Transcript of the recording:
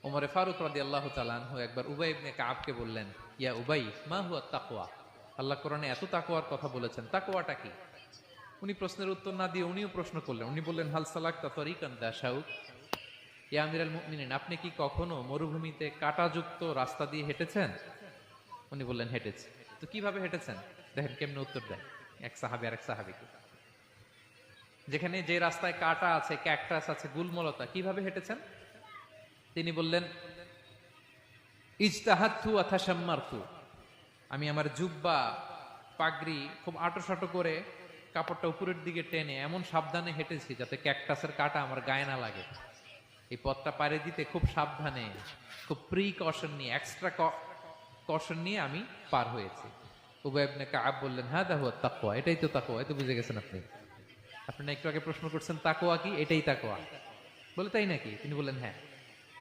ওমরে ফারুক রাদিয়াল্লাহু তাআলা আনহু একবার উবাই ইবনে কাবকে বললেন, ইয়া উবাই, মা হুয়া তাকওয়া? আল্লাহ কোরআনে এত তাকওয়ার কথা বলেছেন, তাকওয়াটা কি? উনি প্রশ্নের উত্তর না দিয়ে উনিও প্রশ্ন করলেন। উনি বললেন, হাল সালাকতা তরিকান দা শাউক? ইয়া আমিরাল মুমিনিন, আপনি কি কখনো মরুভূমিতে কাঁটাযুক্ত রাস্তা দিয়ে হেঁটেছেন? উনি বললেন, হেঁটেছি। তো কিভাবে হেঁটেছেন? দেখেন কেমনে উত্তর দেয় এক সাহাবী আরেক সাহাবীকে। যেখানে যে রাস্তায় কাঁটা আছে, ক্যাকটাস আছে, গুলমলতা, কিভাবে হেঁটেছেন? তিনি বললেন, ইজতাহাদতু ওয়া তাশাম্মারতু, আমি আমার জুব্বা পাগড়ি খুব আঁটোসাঁটো করে কাপড়টা উপরের দিকে টেনে এমন সাবধানে হেঁটেছি যাতে ক্যাকটাসের কাঁটা আমার গায়ে না লাগে। এই পথটা পাড়ি দিতে খুব সাবধানে, খুব প্রিকশন নিয়ে, এক্সট্রা কশন নিয়ে আমি পার হয়েছি। উবাই ইবনে কাব বললেন, হাদা হুয়া তাকওয়া, এটাই তো তাকওয়া। এই তো বুঝে গেছেন আপনি। আপনি না একটু আগে প্রশ্ন করছেন তাকওয়া কি? এটাই তাকওয়া। বলে, তাই নাকি? তিনি বললেন, হ্যাঁ।